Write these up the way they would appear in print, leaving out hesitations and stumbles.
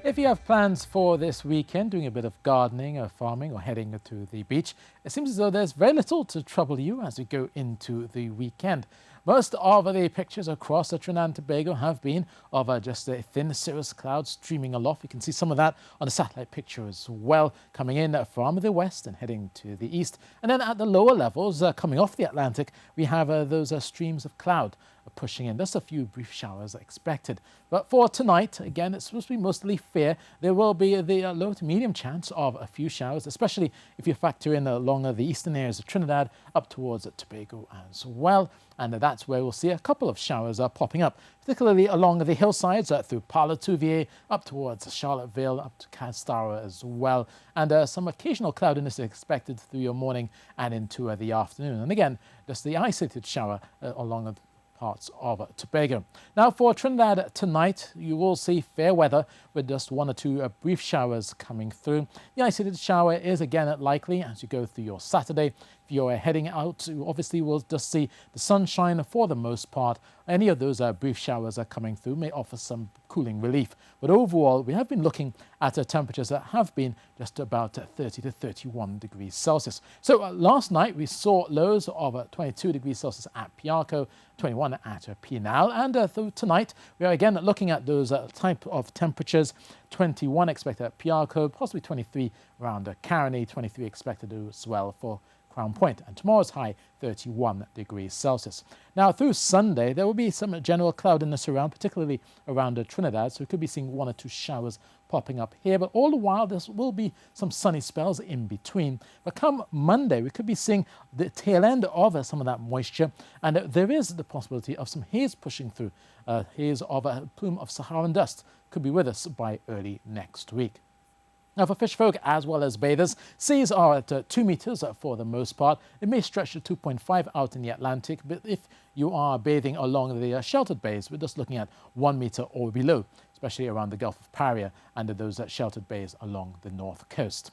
If you have plans for this weekend, doing a bit of gardening or farming or heading to the beach, it seems as though there's very little to trouble you as we go into the weekend. Most of the pictures across Trinidad and Tobago have been of just a thin cirrus cloud streaming aloft. You can see some of that on the satellite picture as well, coming in from the west and heading to the east. And then at the lower levels, coming off the Atlantic, we have those streams of cloud pushing in. Just a few brief showers expected. But for tonight, again, it's supposed to be mostly fair. There will be the low to medium chance of a few showers, especially if you factor in along the eastern areas of Trinidad up towards Tobago as well. And that's where we'll see a couple of showers popping up, particularly along the hillsides through Palo-Tuvier, up towards Charlottesville, up to Castara as well. And some occasional cloudiness is expected through your morning and into the afternoon. And again, just the isolated shower along the parts of Tobago. Now for Trinidad tonight, you will see fair weather with just one or two brief showers coming through. The isolated shower is again likely as you go through your Saturday. If you're heading out, you obviously will just see the sunshine for the most part. Any of those brief showers coming through may offer some cooling relief. But overall, we have been looking at temperatures that have been just about 30 to 31 degrees Celsius. So last night we saw lows of 22 degrees Celsius at Piarco, 21 at Pinal. And through tonight, we are again looking at those type of temperatures. 21 expected at Piarco, possibly 23 around Caroni, 23 expected as well for Crown Point, and tomorrow's high 31 degrees Celsius. Now through Sunday there will be some general cloudiness around, particularly around Trinidad, so we could be seeing one or two showers popping up here, but all the while there will be some sunny spells in between. But come Monday we could be seeing the tail end of some of that moisture, and there is the possibility of some haze pushing through. Haze of a plume of Saharan dust could be with us by early next week. Now for fish folk as well as bathers, seas are at 2 meters for the most part. It may stretch to 2.5 out in the Atlantic, but if you are bathing along the sheltered bays, we're just looking at 1 meter or below, especially around the Gulf of Paria and those sheltered bays along the north coast.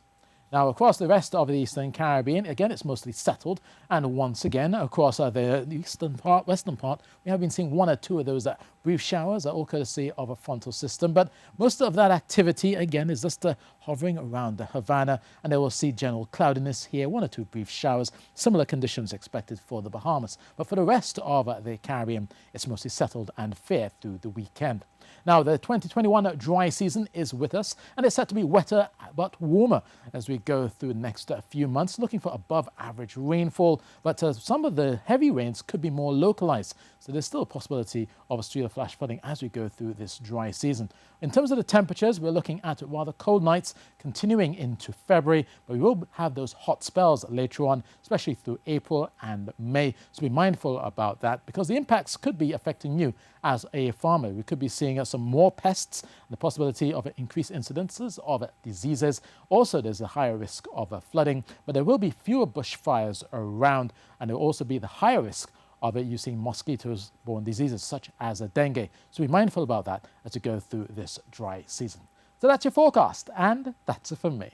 Now across the rest of the Eastern Caribbean, again it's mostly settled, and once again across the eastern part, western part, we have been seeing one or two of those brief showers, all courtesy of a frontal system, but most of that activity again is just hovering around the Havana, and they will see general cloudiness here, one or two brief showers, similar conditions expected for the Bahamas. But for the rest of the Caribbean, it's mostly settled and fair through the weekend. Now, the 2021 dry season is with us, and it's set to be wetter but warmer as we go through the next few months, looking for above average rainfall. But some of the heavy rains could be more localized, so there's still a possibility of a street of flash flooding as we go through this dry season. In terms of the temperatures, we're looking at rather cold nights continuing into February, but we will have those hot spells later on, especially through April and May. So be mindful about that, because the impacts could be affecting you as a farmer. We could be seeing some more pests, the possibility of increased incidences of diseases. Also, there's a higher risk of flooding, but there will be fewer bushfires around, and there will also be the higher risk of you seeing mosquitoes-borne diseases such as dengue. So be mindful about that as you go through this dry season. So that's your forecast, and that's it from me.